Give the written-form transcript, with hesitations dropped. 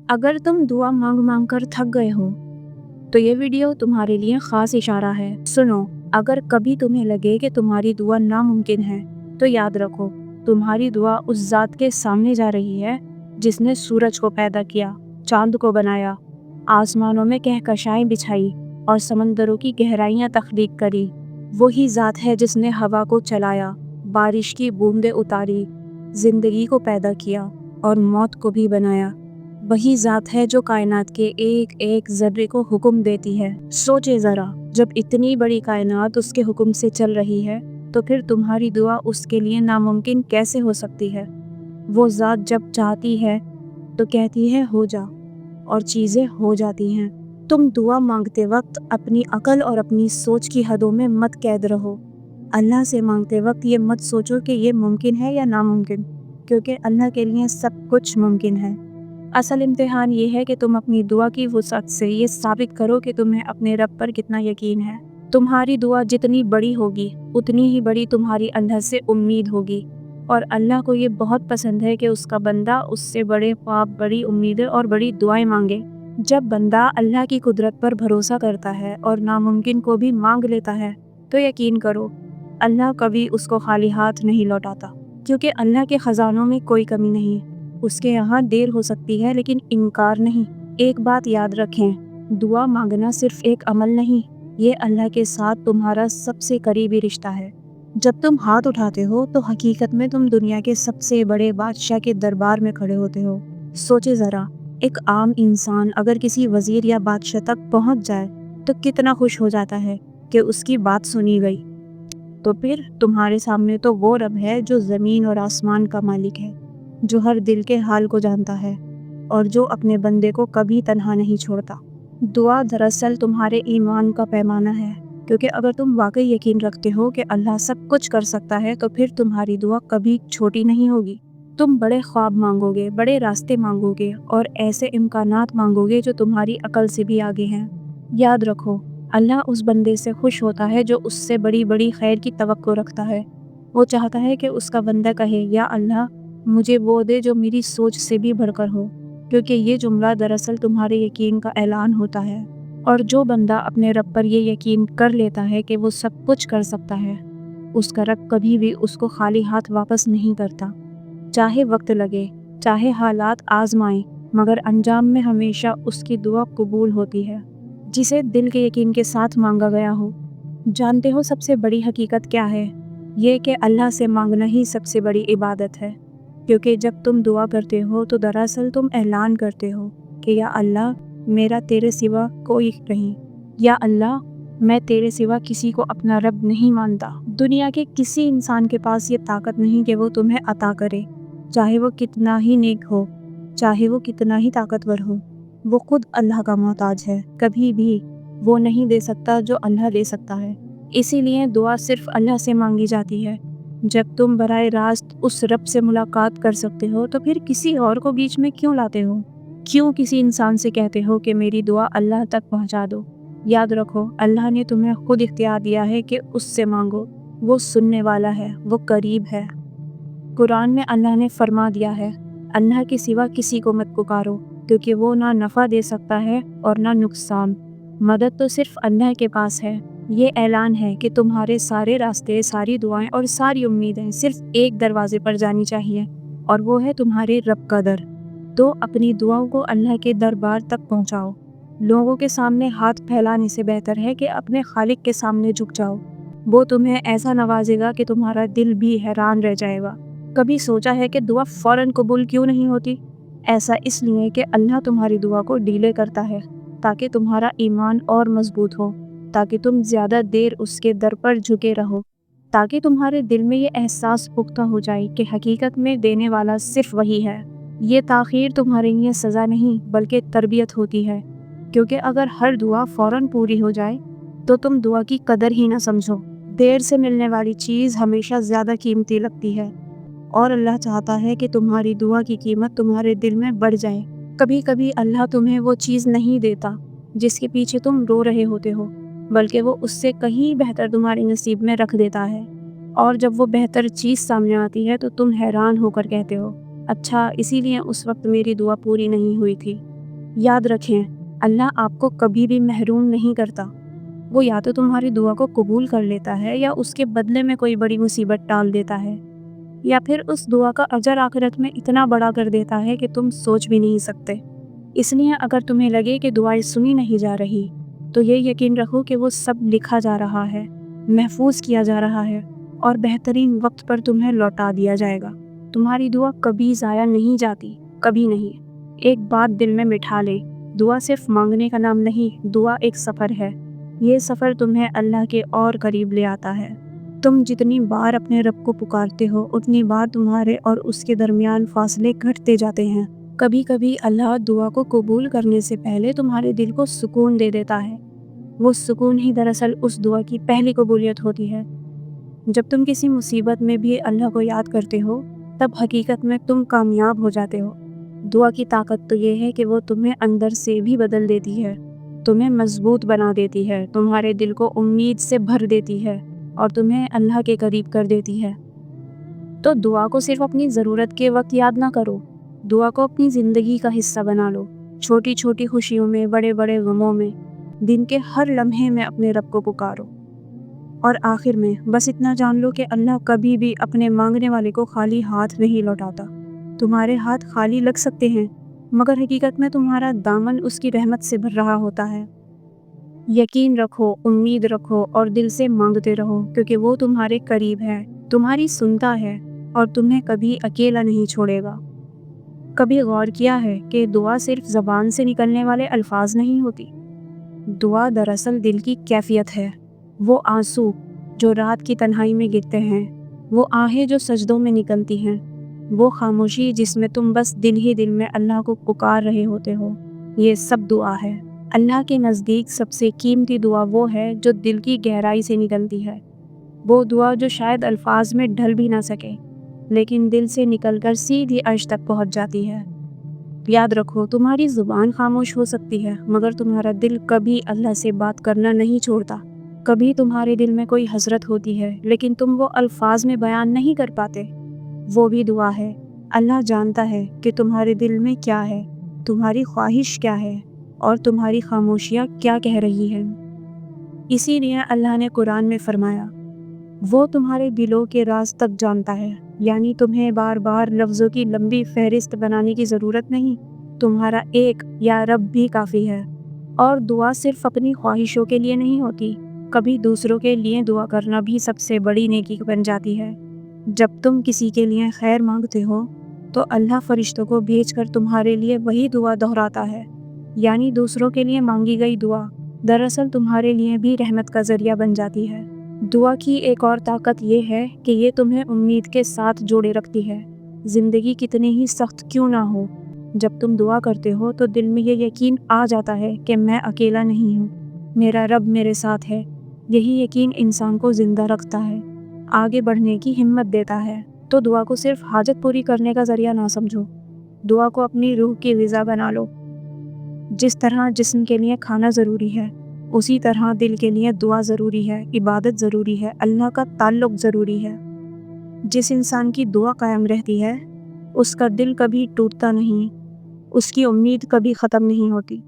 अगर तुम दुआ मांग मांग कर थक गए हो तो ये वीडियो तुम्हारे लिए ख़ास इशारा है। सुनो, अगर कभी तुम्हें लगे कि तुम्हारी दुआ नामुमकिन है तो याद रखो, तुम्हारी दुआ उस ज़ात के सामने जा रही है जिसने सूरज को पैदा किया, चांद को बनाया, आसमानों में कहकशाएं बिछाई और समंदरों की गहराइयां तख्लीक करी। वही ज़ात है जिसने हवा को चलाया, बारिश की बूंदें उतारी, जिंदगी को पैदा किया और मौत को भी बनाया। वही ज़ात है जो कायनात के एक एक ज़र्रे को हुक्म देती है। सोचे ज़रा, जब इतनी बड़ी कायनात उसके हुक्म से चल रही है तो फिर तुम्हारी दुआ उसके लिए नामुमकिन कैसे हो सकती है। वो ज़ात जब चाहती है तो कहती है हो जा, और चीज़ें हो जाती हैं। तुम दुआ मांगते वक्त अपनी अकल और अपनी सोच की हदों में मत कैद रहो। अल्लाह से मांगते वक्त ये मत सोचो कि ये मुमकिन है या नामुमकिन, क्योंकि अल्लाह के लिए सब कुछ मुमकिन है। असल इम्तिहान ये है कि तुम अपनी दुआ की वुसअत से ये साबित करो कि तुम्हें अपने रब पर कितना यकीन है। तुम्हारी दुआ जितनी बड़ी होगी उतनी ही बड़ी तुम्हारी अल्लाह से उम्मीद होगी, और अल्लाह को ये बहुत पसंद है कि उसका बंदा उससे बड़े ख्वाब, बड़ी उम्मीदें और बड़ी दुआएं मांगे। जब बंदा अल्लाह की कुदरत पर भरोसा करता है और नामुमकिन को भी मांग लेता है तो यकीन करो, अल्लाह कभी उसको खाली हाथ नहीं लौटाता, क्योंकि अल्लाह के ख़जानों में कोई कमी नहीं। उसके यहाँ देर हो सकती है लेकिन इनकार नहीं। एक बात याद रखें, दुआ मांगना सिर्फ एक अमल नहीं, ये अल्लाह के साथ तुम्हारा सबसे करीबी रिश्ता है। जब तुम हाथ उठाते हो तो हकीकत में तुम दुनिया के सबसे बड़े बादशाह के दरबार में खड़े होते हो। सोचे ज़रा, एक आम इंसान अगर किसी वज़ीर या बादशाह तक पहुँच जाए तो कितना खुश हो जाता है कि उसकी बात सुनी गई। तो फिर तुम्हारे सामने तो वो रब है जो ज़मीन और आसमान का मालिक है, जो हर दिल के हाल को जानता है और जो अपने बंदे को कभी तन्हा नहीं छोड़ता। दुआ दरअसल तुम्हारे ईमान का पैमाना है, क्योंकि अगर तुम वाकई यकीन रखते हो कि अल्लाह सब कुछ कर सकता है तो फिर तुम्हारी दुआ कभी छोटी नहीं होगी। तुम बड़े ख्वाब मांगोगे, बड़े रास्ते मांगोगे और ऐसे इम्कानात मांगोगे जो तुम्हारी अकल से भी आगे हैं। याद रखो, अल्लाह उस बंदे से खुश होता है जो उससे बड़ी बड़ी खैर की तवक्को रखता है। वो चाहता है कि उसका बंदा कहे, या अल्लाह मुझे वो दे जो मेरी सोच से भी बढ़कर हो, क्योंकि ये जुमला दरअसल तुम्हारे यकीन का ऐलान होता है। और जो बंदा अपने रब पर ये यकीन कर लेता है कि वो सब कुछ कर सकता है, उसका रब कभी भी उसको खाली हाथ वापस नहीं करता। चाहे वक्त लगे, चाहे हालात आजमाएं, मगर अंजाम में हमेशा उसकी दुआ कबूल होती है, जिसे दिल के यकीन के साथ मांगा गया हो। जानते हो सबसे बड़ी हकीकत क्या है? ये कि अल्लाह से मांगना ही सबसे बड़ी इबादत है, क्योंकि जब तुम दुआ करते हो तो दरअसल तुम ऐलान करते हो कि या अल्लाह, मेरा तेरे सिवा कोई नहीं, या अल्लाह, मैं तेरे सिवा किसी को अपना रब नहीं मानता। दुनिया के किसी इंसान के पास ये ताकत नहीं कि वो तुम्हें अता करे, चाहे वो कितना ही नेक हो, चाहे वो कितना ही ताकतवर हो। वो खुद अल्लाह का मोहताज है, कभी भी वो नहीं दे सकता जो अल्लाह दे सकता है। इसीलिए दुआ सिर्फ अल्लाह से मांगी जाती है। जब तुम बराए रास्त उस रब से मुलाकात कर सकते हो तो फिर किसी और को बीच में क्यों लाते हो? क्यों किसी इंसान से कहते हो कि मेरी दुआ अल्लाह तक पहुंचा दो? याद रखो, अल्लाह ने तुम्हें खुद इख्तियार दिया है कि उससे मांगो। वो सुनने वाला है, वो करीब है। कुरान में अल्लाह ने फरमा दिया है, अल्लाह के सिवा किसी को मत पुकारो, क्योंकि वो ना नफ़ा दे सकता है और ना नुकसान। मदद तो सिर्फ अल्लाह के पास है। ये ऐलान है कि तुम्हारे सारे रास्ते, सारी दुआएं और सारी उम्मीदें सिर्फ एक दरवाजे पर जानी चाहिए, और वो है तुम्हारे रब का दर। तो अपनी दुआओं को अल्लाह के दरबार तक पहुंचाओ। लोगों के सामने हाथ फैलाने से बेहतर है कि अपने खालिक के सामने झुक जाओ। वो तुम्हें ऐसा नवाजेगा कि तुम्हारा दिल भी हैरान रह जाएगा। कभी सोचा है कि दुआ फ़ौरन कबूल क्यों नहीं होती? ऐसा इसलिए कि अल्लाह तुम्हारी दुआ को डीले करता है, ताकि तुम्हारा ईमान और मजबूत हो, ताकि तुम ज़्यादा देर उसके दर पर झुके रहो, ताकि तुम्हारे दिल में ये एहसास पुख्ता हो जाए कि हकीकत में देने वाला सिर्फ वही है। ये ताख़ीर तुम्हारे लिए सज़ा नहीं बल्कि तरबियत होती है, क्योंकि अगर हर दुआ फ़ौरन पूरी हो जाए तो तुम दुआ की कदर ही ना समझो। देर से मिलने वाली चीज़ हमेशा ज़्यादा कीमती लगती है, और अल्लाह चाहता है कि तुम्हारी दुआ की कीमत तुम्हारे दिल में बढ़ जाए। कभी कभी अल्लाह तुम्हें वो चीज़ नहीं देता जिसके पीछे तुम रो रहे होते हो, बल्कि वो उससे कहीं बेहतर तुम्हारे नसीब में रख देता है। और जब वो बेहतर चीज़ सामने आती है तो तुम हैरान होकर कहते हो, अच्छा, इसीलिए उस वक्त मेरी दुआ पूरी नहीं हुई थी। याद रखें, अल्लाह आपको कभी भी महरूम नहीं करता। वो या तो तुम्हारी दुआ को कबूल कर लेता है या उसके बदले में कोई बड़ी मुसीबत टाल देता है, या फिर उस दुआ का अजर आखिरत में इतना बड़ा कर देता है कि तुम सोच भी नहीं सकते। इसलिए अगर तुम्हें लगे कि दुआएं सुनी नहीं जा रही, तो ये यकीन रखो कि वो सब लिखा जा रहा है, महफूज किया जा रहा है और बेहतरीन वक्त पर तुम्हें लौटा दिया जाएगा। तुम्हारी दुआ कभी ज़ाया नहीं जाती, कभी नहीं। एक बात दिल में बिठा ले, दुआ सिर्फ मांगने का नाम नहीं, दुआ एक सफ़र है। ये सफ़र तुम्हें अल्लाह के और करीब ले आता है। तुम जितनी बार अपने रब को पुकारते हो, उतनी बार तुम्हारे और उसके दरमियान फासले घटते जाते हैं। कभी कभी अल्लाह दुआ को कबूल करने से पहले तुम्हारे दिल को सुकून दे देता है। वो सुकून ही दरअसल उस दुआ की पहली कबूलियत होती है। जब तुम किसी मुसीबत में भी अल्लाह को याद करते हो, तब हकीकत में तुम कामयाब हो जाते हो। दुआ की ताकत तो ये है कि वो तुम्हें अंदर से भी बदल देती है, तुम्हें मजबूत बना देती है, तुम्हारे दिल को उम्मीद से भर देती है और तुम्हें अल्लाह के करीब कर देती है। तो दुआ को सिर्फ अपनी ज़रूरत के वक्त याद ना करो, दुआ को अपनी ज़िंदगी का हिस्सा बना लो। छोटी छोटी खुशियों में, बड़े बड़े गमों में, दिन के हर लम्हे में अपने रब को पुकारो। और आखिर में बस इतना जान लो कि अल्लाह कभी भी अपने मांगने वाले को खाली हाथ नहीं लौटाता। तुम्हारे हाथ खाली लग सकते हैं, मगर हकीकत में तुम्हारा दामन उसकी रहमत से भर रहा होता है। यकीन रखो, उम्मीद रखो और दिल से मांगते रहो, क्योंकि वो तुम्हारे करीब है, तुम्हारी सुनता है और तुम्हें कभी अकेला नहीं छोड़ेगा। कभी गौर किया है कि दुआ सिर्फ ज़बान से निकलने वाले अल्फाज नहीं होती। दुआ दरअसल दिल की कैफियत है। वो आंसू जो रात की तन्हाई में गिरते हैं, वो आहें जो सजदों में निकलती हैं, वो खामोशी जिसमें तुम बस दिल ही दिल में अल्लाह को पुकार रहे होते हो, ये सब दुआ है। अल्लाह के नज़दीक सबसे कीमती दुआ वो है जो दिल की गहराई से निकलती है। वो दुआ जो शायद अल्फाज में ढल भी ना सके, लेकिन दिल से निकलकर सीधी अर्श तक पहुंच जाती है। याद रखो, तुम्हारी ज़ुबान खामोश हो सकती है, मगर तुम्हारा दिल कभी अल्लाह से बात करना नहीं छोड़ता। कभी तुम्हारे दिल में कोई हसरत होती है, लेकिन तुम वो अल्फाज में बयान नहीं कर पाते, वो भी दुआ है। अल्लाह जानता है कि तुम्हारे दिल में क्या है, तुम्हारी ख्वाहिश क्या है और तुम्हारी खामोशियाँ क्या कह रही हैं। इसीलिए अल्लाह ने कुरान में फरमाया, वो तुम्हारे दिलों के राज तक जानता है। यानी तुम्हें बार बार लफ्ज़ों की लंबी फहरिस्त बनाने की ज़रूरत नहीं, तुम्हारा एक या रब भी काफ़ी है। और दुआ सिर्फ अपनी ख्वाहिशों के लिए नहीं होती, कभी दूसरों के लिए दुआ करना भी सबसे बड़ी नेकी बन जाती है। जब तुम किसी के लिए खैर मांगते हो, तो अल्लाह फरिश्तों को भेजकर तुम्हारे लिए वही दुआ दोहराता है। यानी दूसरों के लिए मांगी गई दुआ दरअसल तुम्हारे लिए भी रहमत का ज़रिया बन जाती है। दुआ की एक और ताकत ये है कि ये तुम्हें उम्मीद के साथ जोड़े रखती है। ज़िंदगी कितनी ही सख्त क्यों ना हो, जब तुम दुआ करते हो तो दिल में ये यकीन आ जाता है कि मैं अकेला नहीं हूँ, मेरा रब मेरे साथ है। यही यकीन इंसान को ज़िंदा रखता है, आगे बढ़ने की हिम्मत देता है। तो दुआ को सिर्फ हाजत पूरी करने का ज़रिया ना समझो, दुआ को अपनी रूह की ग़िज़ा बना लो। जिस तरह जिस्म के लिए खाना ज़रूरी है, उसी तरह दिल के लिए दुआ ज़रूरी है, इबादत ज़रूरी है, अल्लाह का ताल्लुक़ ज़रूरी है। जिस इंसान की दुआ कायम रहती है, उसका दिल कभी टूटता नहीं, उसकी उम्मीद कभी ख़त्म नहीं होती।